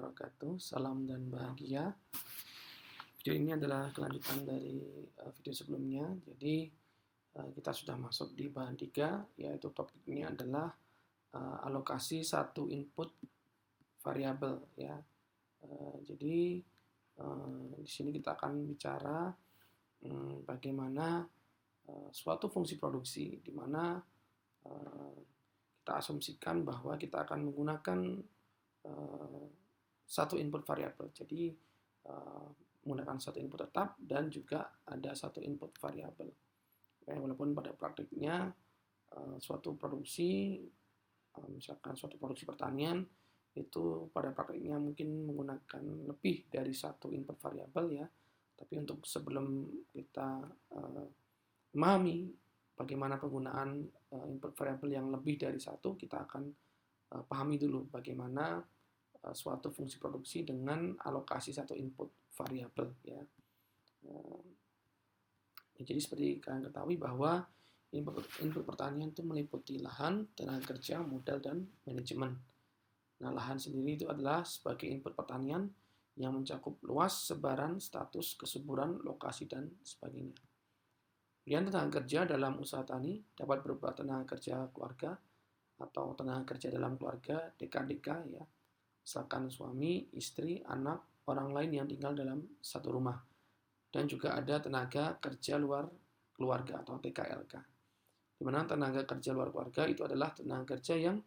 wabarakatuh. Salam dan bahagia. Video ini adalah kelanjutan dari video sebelumnya. Jadi kita sudah masuk di bahan 3, yaitu topiknya adalah alokasi satu input variabel ya. Jadi di sini kita akan bicara bagaimana suatu fungsi produksi di mana kita asumsikan bahwa kita akan menggunakan satu input variabel. Jadi menggunakan satu input tetap dan juga ada satu input variabel. Walaupun pada praktiknya suatu produksi, misalkan suatu produksi pertanian itu pada praktiknya mungkin menggunakan lebih dari satu input variabel ya. Tapi untuk sebelum kita memahami bagaimana penggunaan input variabel yang lebih dari satu, kita akan pahami dulu bagaimana suatu fungsi produksi dengan alokasi satu input variabel ya. Jadi seperti kalian ketahui bahwa input pertanian itu meliputi lahan, tenaga kerja, modal, dan manajemen. Nah, lahan sendiri itu adalah sebagai input pertanian yang mencakup luas, sebaran, status, kesuburan, lokasi, dan sebagainya. Kemudian tenaga kerja dalam usaha tani dapat berupa tenaga kerja keluarga atau tenaga kerja dalam keluarga, DKDK ya. Misalkan suami, istri, anak, orang lain yang tinggal dalam satu rumah. Dan juga ada tenaga kerja luar keluarga atau TKLK. Di mana tenaga kerja luar keluarga itu adalah tenaga kerja yang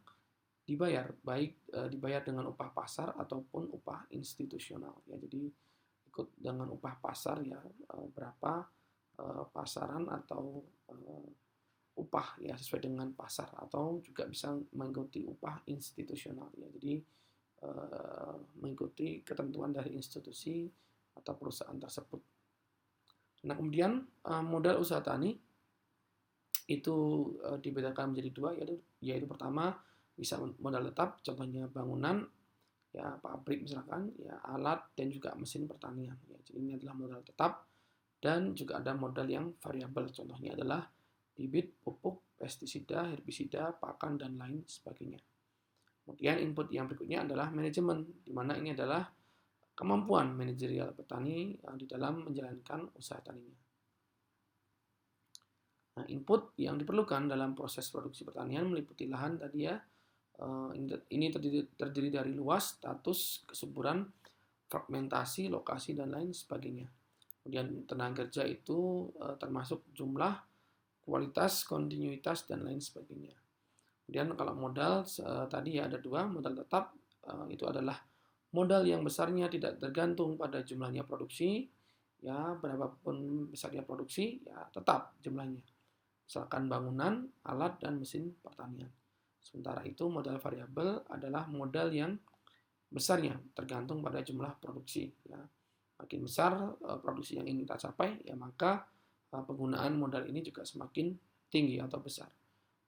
dibayar, baik dibayar dengan upah pasar ataupun upah institusional ya. Jadi ikut dengan upah pasar ya, berapa pasaran atau upah ya sesuai dengan pasar, atau juga bisa mengikuti upah institusional ya. Jadi mengikuti ketentuan dari institusi atau perusahaan tersebut. Nah, kemudian modal usaha tani itu dibedakan menjadi dua, yaitu pertama bisa modal tetap, contohnya bangunan, ya pabrik misalkan, ya alat dan juga mesin pertanian. Ya, jadi ini adalah modal tetap, dan juga ada modal yang variabel, contohnya adalah bibit, pupuk, pestisida, herbisida, pakan dan lain sebagainya. Kemudian input yang berikutnya adalah manajemen, di mana ini adalah kemampuan manajerial petani di dalam menjalankan usaha taninya. Nah, input yang diperlukan dalam proses produksi pertanian meliputi lahan tadi ya. Ini terdiri dari luas, status, kesuburan, fragmentasi, lokasi, dan lain sebagainya. Kemudian tenaga kerja itu termasuk jumlah, kualitas, kontinuitas, dan lain sebagainya. Kemudian kalau modal tadi ya ada dua, modal tetap itu adalah modal yang besarnya tidak tergantung pada jumlahnya produksi, ya berapapun besarnya produksi ya tetap jumlahnya. Misalkan bangunan, alat, dan mesin pertanian. Sementara itu modal variabel adalah modal yang besarnya tergantung pada jumlah produksi. Ya. Makin besar produksi yang ingin kita capai, ya maka penggunaan modal ini juga semakin tinggi atau besar.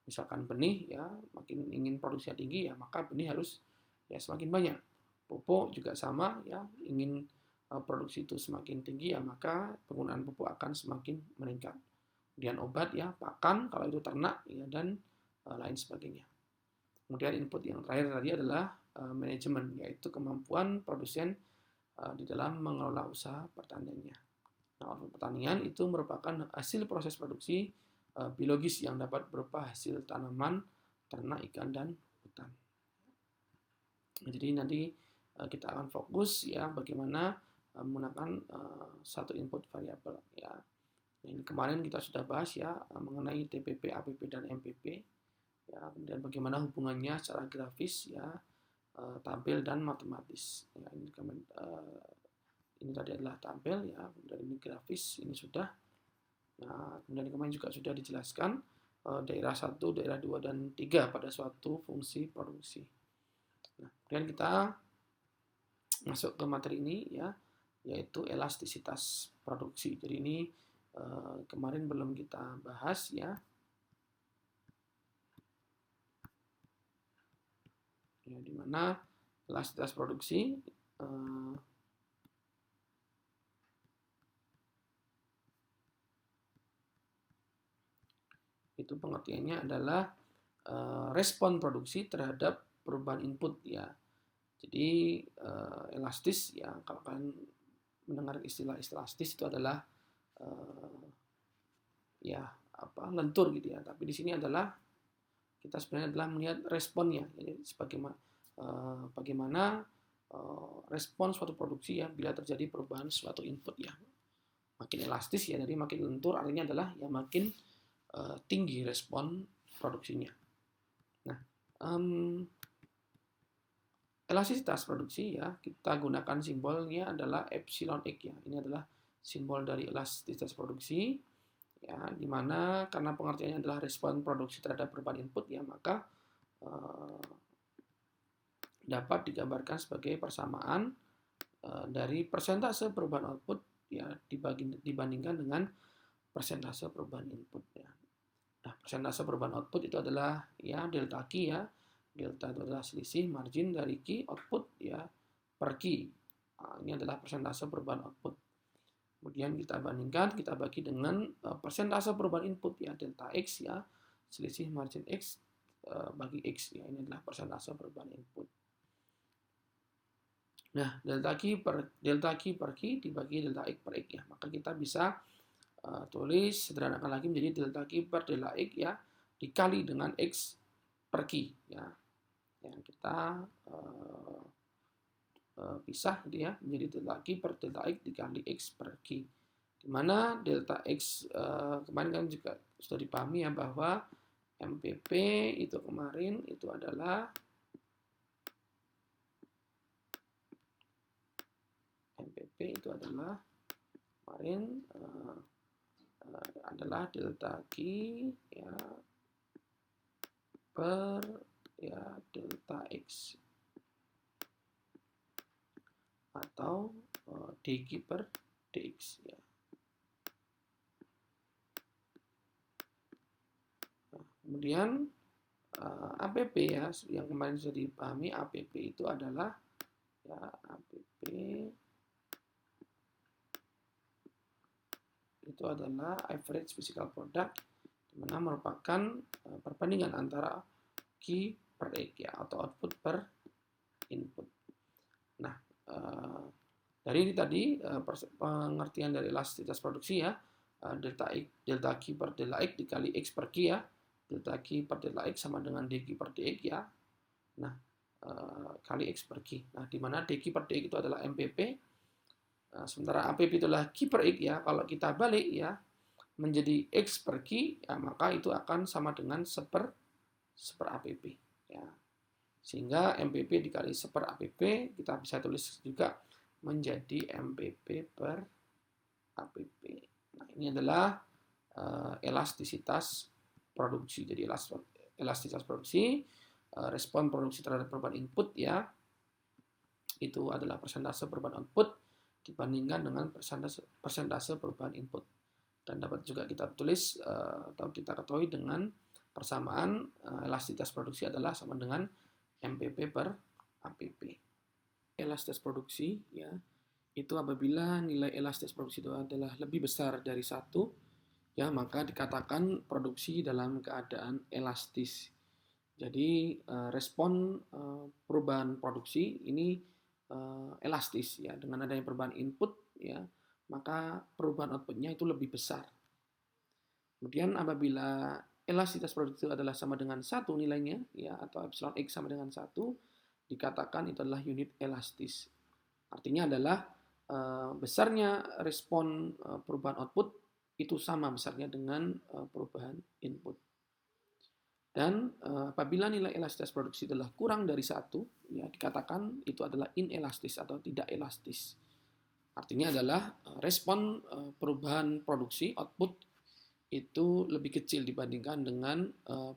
Misalkan benih, ya makin ingin produksinya tinggi, ya maka benih harus ya semakin banyak. Pupuk juga sama, ya ingin produksi itu semakin tinggi, ya maka penggunaan pupuk akan semakin meningkat. Kemudian obat, ya pakan kalau itu ternak, ya dan lain sebagainya. Kemudian input yang terakhir tadi adalah manajemen, yaitu kemampuan produsen di dalam mengelola usaha pertaniannya. Nah, pertanian itu merupakan hasil proses produksi biologis yang dapat berupa hasil tanaman, ternak, ikan, dan hutan. Jadi nanti kita akan fokus ya bagaimana menggunakan satu input variabel ya. Ini kemarin kita sudah bahas ya mengenai TPP, APP, dan MPP ya, kemudian bagaimana hubungannya secara grafis ya, tabel dan matematis. Ya, ini tadi adalah tabel ya, kemudian ini grafis, ini sudah. Nah, kemudian kemarin juga sudah dijelaskan daerah 1, daerah 2, dan 3 pada suatu fungsi produksi. Nah, kemudian kita masuk ke materi ini ya, yaitu elastisitas produksi. Jadi ini kemarin belum kita bahas ya. Ya, di mana elastisitas produksi itu pengertiannya adalah respon produksi terhadap perubahan input ya. Jadi elastis ya, kalau kalian mendengar istilah elastis itu adalah ya lentur gitu ya. Tapi di sini adalah kita sebenarnya adalah melihat responnya. Jadi bagaimana respon suatu produksi ya bila terjadi perubahan suatu input ya. Makin elastis ya, jadi makin lentur artinya adalah ya makin tinggi respon produksinya. Nah, elastisitas produksi ya, kita gunakan simbolnya adalah epsilon X ya. Ini adalah simbol dari elastisitas produksi ya, dimana karena pengertiannya adalah respon produksi terhadap perubahan input ya, maka dapat digambarkan sebagai persamaan dari persentase perubahan output ya dibandingkan dengan persentase perubahan input ya. Nah, persentase perubahan output itu adalah ya delta Q ya. Delta itu adalah selisih margin dari Q output ya per Q. Nah, ini adalah persentase perubahan output. Kemudian kita bandingkan, kita bagi dengan persentase perubahan input ya, delta X ya, selisih margin X bagi X ya, ini adalah persentase perubahan input. Nah, delta Q per Q dibagi delta X per X ya, maka kita bisa tulis sederhanakan lagi menjadi delta Q per delta X ya, dikali dengan X per Q ya. Yang kita pisah gitu ya, menjadi delta Q per delta X dikali X per Q. Dimana delta X kemarin kan juga sudah dipahami ya, bahwa MPP itu kemarin itu adalah kemarin adalah delta Q ya per ya delta X atau dQ per dx ya. Nah, kemudian APP ya, yang kemarin sudah dipahami, APP itu adalah ya APP itu adalah average physical product, di mana merupakan perbandingan antara Q per X ya, atau output per input. Nah, dari ini tadi pengertian dari elastisitas produksi ya, delta Q per delta X dikali X per Q ya, delta Q per delta X sama dengan dQ per dx ya. Nah, kali X per Q. Nah, di mana dQ per dx itu adalah MPP, sementara APP itu adalah Q per X ya. Kalau kita balik ya menjadi X per Q ya, maka itu akan sama dengan seper APP ya. Sehingga MPP dikali seper APP kita bisa tulis juga menjadi MPP per APP. Nah, ini adalah elastisitas produksi. Jadi elastisitas produksi, respon produksi terhadap perubahan input ya, itu adalah persentase perubahan output dibandingkan dengan persentase perubahan input. Dan dapat juga kita tulis atau kita ketahui dengan persamaan elastisitas produksi adalah sama dengan MPP per APP. Elastisitas produksi ya, itu apabila nilai elastisitas produksi itu adalah lebih besar dari 1 ya, maka dikatakan produksi dalam keadaan elastis. Jadi respon perubahan produksi ini elastis ya, dengan adanya perubahan input ya, maka perubahan outputnya itu lebih besar. Kemudian apabila elastisitas produksi adalah sama dengan 1 nilainya ya, atau epsilon X sama dengan 1, dikatakan itu adalah unit elastis. Artinya adalah besarnya respon perubahan output itu sama besarnya dengan perubahan input. Dan apabila nilai elastisitas produksi adalah kurang dari 1, ya dikatakan itu adalah inelastis atau tidak elastis. Artinya adalah respon perubahan produksi output itu lebih kecil dibandingkan dengan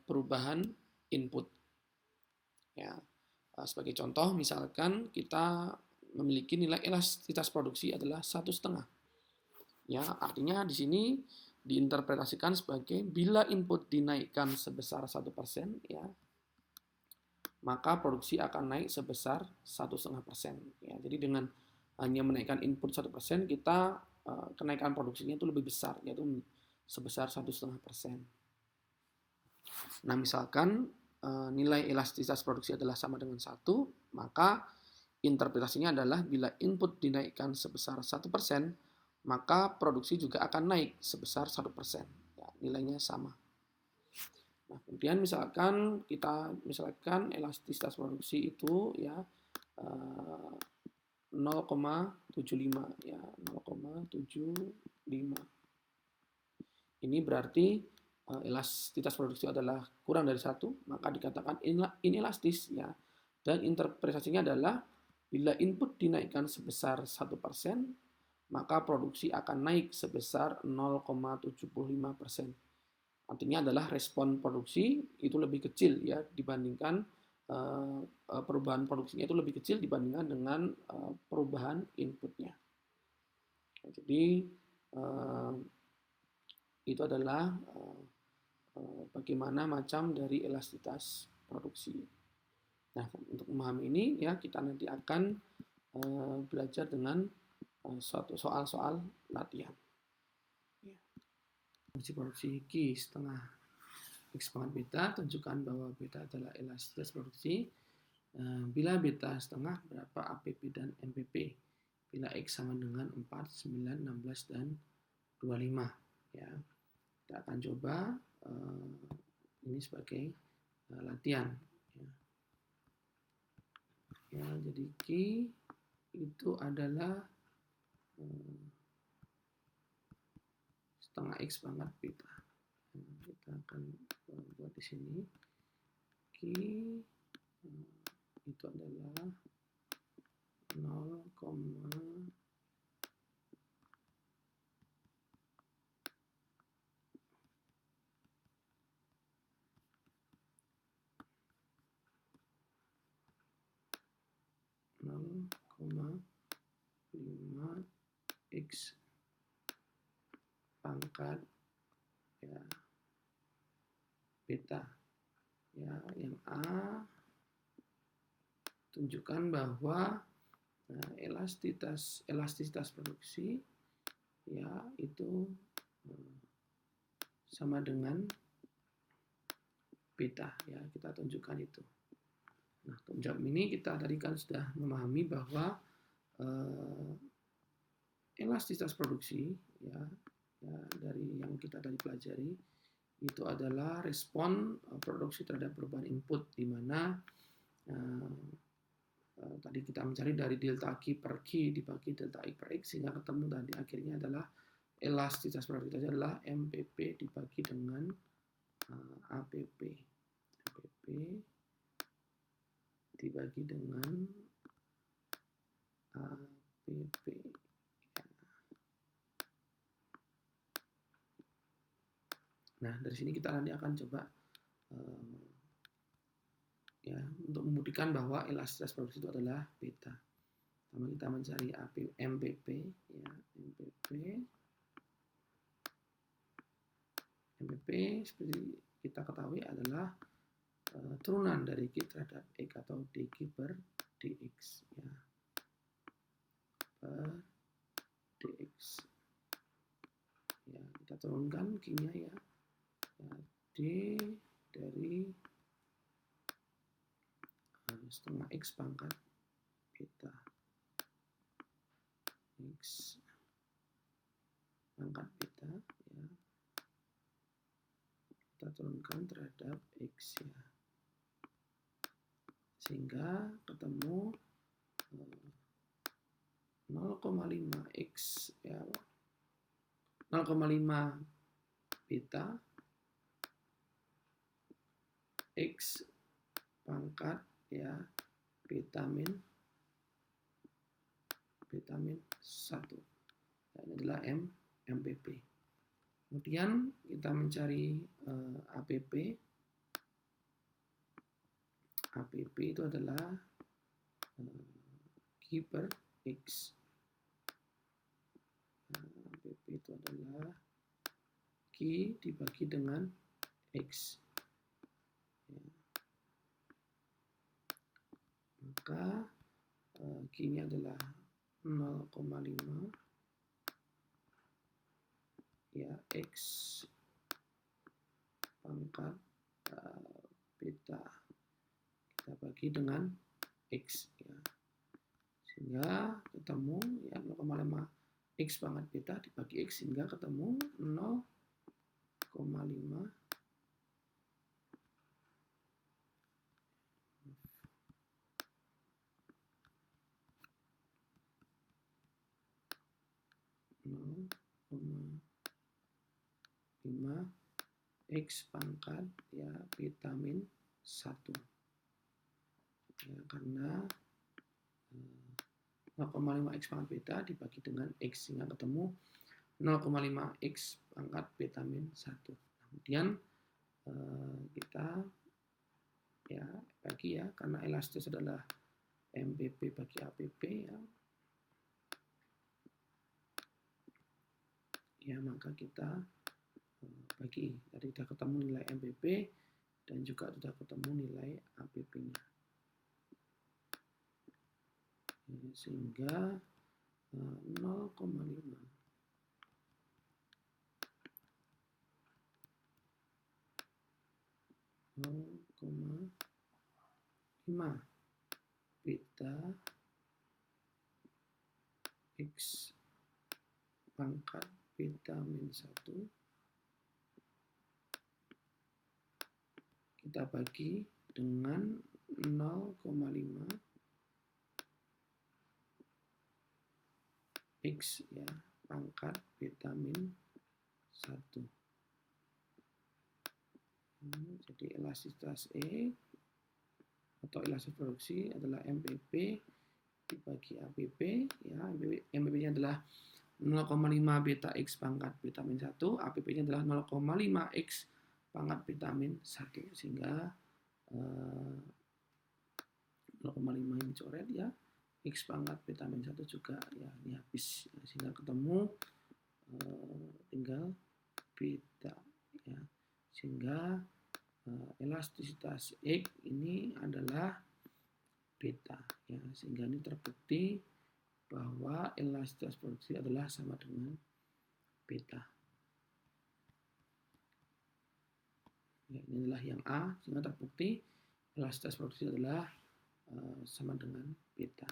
perubahan input. Ya, sebagai contoh, misalkan kita memiliki nilai elastisitas produksi adalah 1,5. Ya, artinya di sini diinterpretasikan sebagai bila input dinaikkan sebesar 1%, ya, maka produksi akan naik sebesar 1,5%. Ya, jadi dengan hanya menaikkan input 1%, kita kenaikan produksinya itu lebih besar, yaitu sebesar 1,5%. Nah, misalkan nilai elastisitas produksi adalah sama dengan 1, maka interpretasinya adalah bila input dinaikkan sebesar 1%, maka produksi juga akan naik sebesar 1%. Ya, nilainya sama. Nah, kemudian misalkan elastisitas produksi itu ya 0,75 ya 0,75. Ini berarti elastisitas produksi adalah kurang dari 1, maka dikatakan inelastis ya. Dan interpretasinya adalah bila input dinaikkan sebesar 1%, maka produksi akan naik sebesar 0,75%. Artinya adalah respon produksi itu lebih kecil ya dibandingkan perubahan produksinya itu lebih kecil dibandingkan dengan perubahan inputnya. Jadi itu adalah bagaimana macam dari elastisitas produksi. Nah, untuk memahami ini ya kita nanti akan belajar dengan suatu soal-soal latihan. Produksi Q setengah X pangkat beta, tunjukkan bahwa beta adalah elastisitas produksi. Bila beta setengah, berapa APP dan MPP? Bila X sama dengan 4, 9, 16, dan 25. Ya. Kita akan coba ini sebagai latihan. Ya, jadi Q itu adalah setengah X pangkat beta. Kita akan buat di sini Q itu adalah 0, 0,5 X pangkat ya beta. Ya, yang A tunjukkan bahwa elastisitas produksi ya itu sama dengan beta ya, kita tunjukkan itu. Nah, untuk menjawab ini kita tadi kan sudah memahami bahwa elastisitas produksi ya dari yang kita tadi pelajari itu adalah respon produksi terhadap perubahan input, di mana tadi kita mencari dari delta Q per Q dibagi delta X per X sehingga ketemu tadi akhirnya adalah elastisitas produksi adalah MPP dibagi dengan APP. APP dibagi dengan APP. Nah, dari sini kita nanti akan coba ya untuk membuktikan bahwa elastisitas produksi itu adalah beta. Pertama kita mencari MPP ya, MPP seperti kita ketahui adalah turunan dari Q terhadap X atau dQ per dx ya. Per dx. Ya, kita turunkan Q-nya ya. D dari setengah X pangkat beta X pangkat beta ya, kita turunkan terhadap X ya, sehingga ketemu 0,5 X ya, 0,5 beta X pangkat ya beta min 1 ya, ini adalah MPP. Kemudian kita mencari APP. APP itu adalah Q per X. APP itu adalah Q dibagi dengan X. Maka Q-nya adalah 0,5 ya X pangkat beta kita bagi dengan X ya. sehingga ketemu ya 0,5 X pangkat beta dibagi X sehingga ketemu 0,5 X pangkat ya beta min 1 ya, karena 0,5 X pangkat beta dibagi dengan X sehingga ketemu 0,5 X pangkat beta min 1. Kemudian kita ya bagi ya, karena elastis adalah MPP bagi APP ya. Ya, maka kita bagi. Tadi sudah ketemu nilai MPP dan juga sudah ketemu nilai APP-nya. Sehingga 0,5 beta X pangkat beta min 1 kita bagi dengan 0,5 X ya pangkat beta min 1. Jadi elastisitas E atau elastisitas produksi adalah MPP dibagi APP ya. MPP-nya adalah 0,5 beta X pangkat beta min 1, APP-nya adalah 0,5 X pangkat beta min 1, sehingga 0,5 ini coret ya, X pangkat beta min 1 juga ya, ini habis ya, sehingga ketemu tinggal beta ya, sehingga elastisitas X ini adalah beta ya, sehingga ini terbukti bahwa elastisitas produksi adalah sama dengan beta. Ya, ini adalah yang A, sehingga terbukti elastisitas produksi adalah sama dengan beta.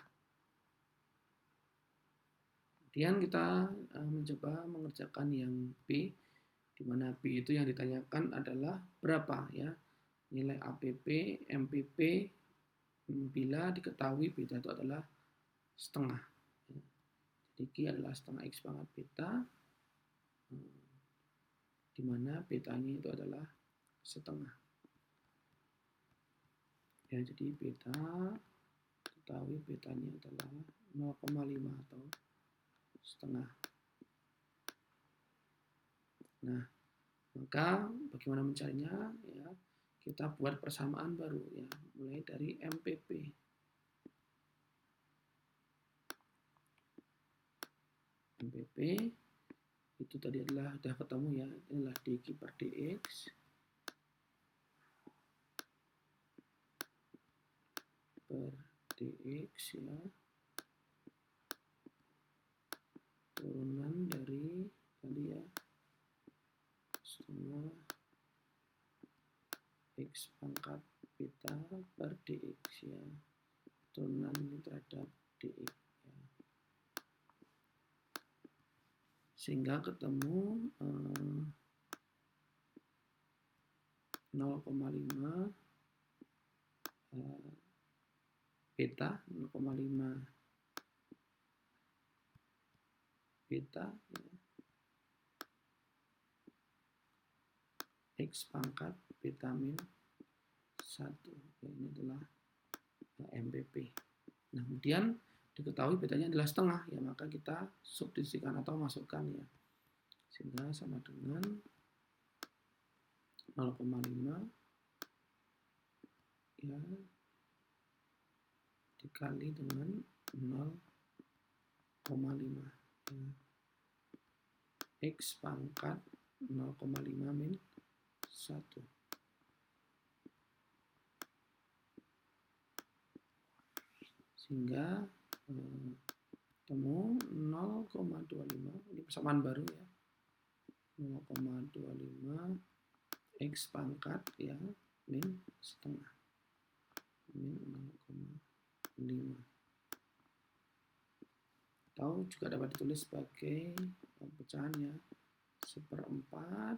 Kemudian kita mencoba mengerjakan yang B, di mana B itu yang ditanyakan adalah berapa ya nilai APP, MPP bila diketahui beta itu adalah setengah. Jadi Q adalah setengah X pangkat beta, di mana betanya itu adalah setengah. Ya, jadi beta ketahui betanya adalah 0,5 atau setengah. Nah, maka bagaimana mencarinya ya, kita buat persamaan baru ya, mulai dari MPP. MPP itu tadi adalah sudah ketemu ya, inilah dq per dx per dx ya, turunan dari tadi ya setengah X pangkat beta per dx ya, turunan ini terhadap dx ya. Sehingga ketemu 0,5 beta, 0,5 beta ya, X pangkat beta min 1 ya, ini adalah MPP. Nah, kemudian diketahui betanya adalah setengah ya, maka kita substitusikan atau masukkan ya, sehingga sama dengan 0,5 ya dikali dengan 0,5 ya, X pangkat 0,5 min 1 sehingga ketemu 0,25, ini persamaan baru ya, 0,25 X pangkat ya min setengah min 0,5. atau juga dapat ditulis sebagai pecahannya 1/4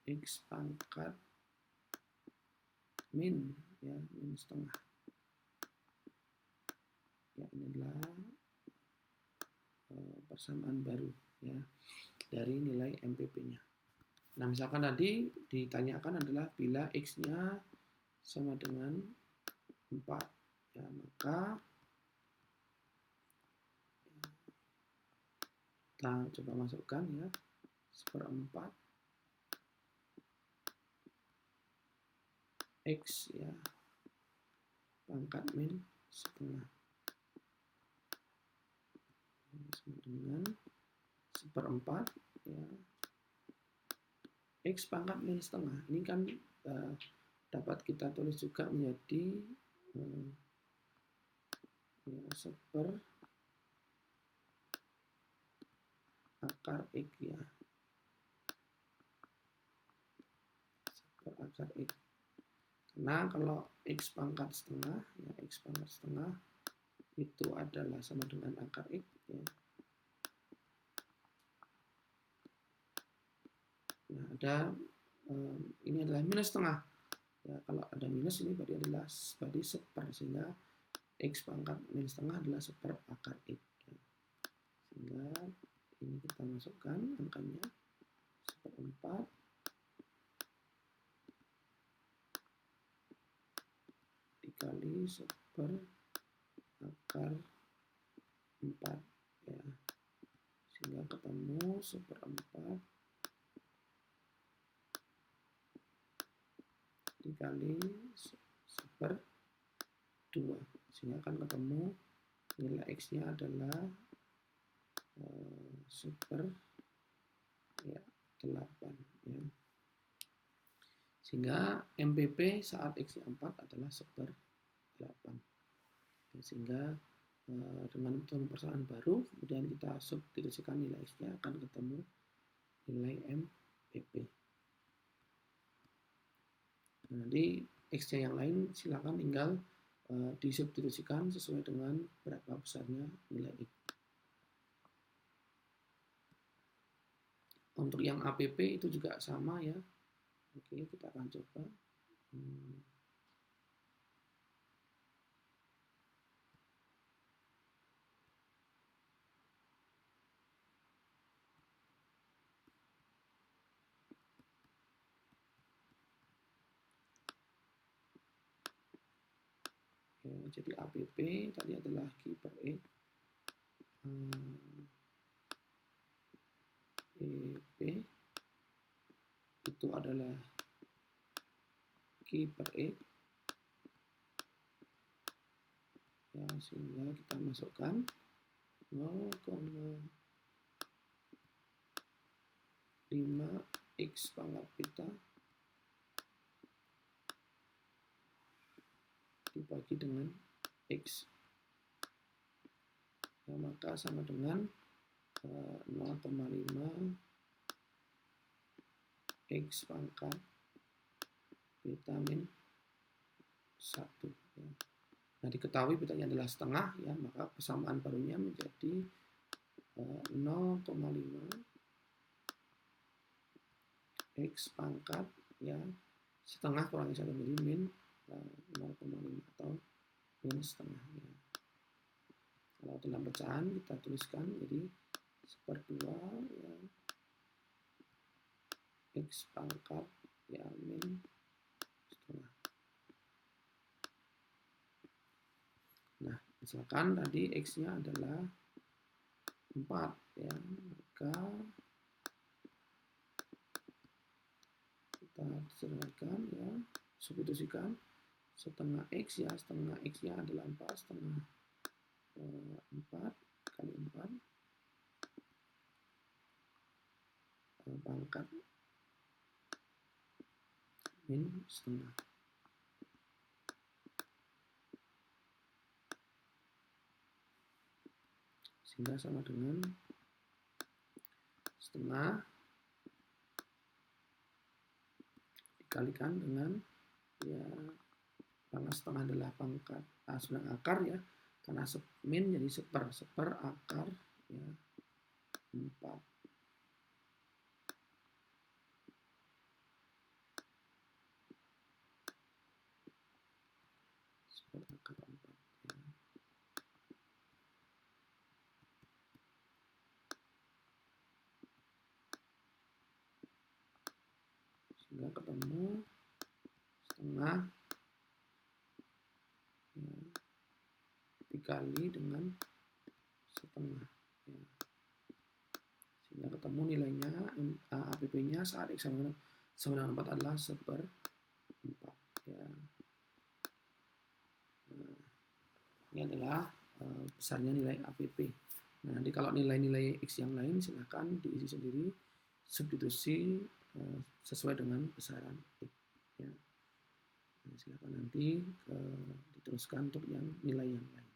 X pangkat min, ya, min setengah. Ya, ini adalah persamaan baru, ya, dari nilai MPP-nya. Nah, misalkan tadi ditanyakan adalah bila X-nya sama dengan 4, ya, maka kita coba masukkan, ya, 1/4 X, ya, pangkat min setengah sama dengan 1/4, ya, X pangkat min setengah. Ini kan dapat kita tulis juga menjadi ya, 1/4 akar X, ya, 1/4 akar X. Karena kalau X pangkat setengah, ya, X pangkat setengah itu adalah sama dengan akar X, ya. Nah, ini adalah minus setengah. Ya, kalau ada minus ini berarti adalah 1/4, sehingga X pangkat min setengah adalah 1/4 akar X. Ya. Sehingga ini kita masukkan angkanya 1/4 dikali 1/4 akar 4, ya, sehingga ketemu 1/4 dikali 1/2, sehingga akan ketemu nilai X-nya adalah 1/8, ya. Sehingga MPP saat X-nya 4 adalah 1/8. Ya, sehingga dengan persamaan baru, kemudian kita substitusikan nilai X-nya, akan ketemu nilai MPP. Nah, nanti X-nya yang lain silakan tinggal disubstitusikan sesuai dengan berapa besarnya nilai X. Untuk yang APP itu juga sama, ya. Oke, kita akan coba. Ya, jadi APP tadi adalah Q per E. EP itu adalah Q per E, ya, sehingga kita masukkan 0,5 X pangkat beta dibagi dengan X, ya, maka sama dengan 0,5 X pangkat beta min 1, ya. Nah, diketahui betanya adalah setengah, ya, maka persamaan barunya menjadi 0,5 X pangkat, ya, setengah kurangi 1 jadi min 0,5 atau min setengah, ya. Kalau dalam pecahan kita tuliskan jadi 1/2, ya, X pangkat, ya, min setengah. Nah, misalkan tadi X-nya adalah 4, ya, maka kita sederhanakan, ya, substitusikan setengah X, ya, setengah X-nya adalah 4, setengah 4 kali 4 pangkat min setengah. Sehingga sama dengan setengah dikalikan dengan, ya, karena setengah adalah pangkat sedang akar, ya, karena min jadi seper akar ya 4. Seper akar 4 ya. Sehingga ketemu setengah ya, dikali dengan setengah ya. Sehingga ketemu nilainya APP-nya saat X sama dengan 4 adalah 1/4 ya. Nah, ini adalah besarnya nilai APP. Nah, nanti kalau nilai-nilai X yang lain silakan diisi sendiri, substitusi sesuai dengan besaran X ya. Nah, silakan nanti diteruskan untuk yang nilai yang lain.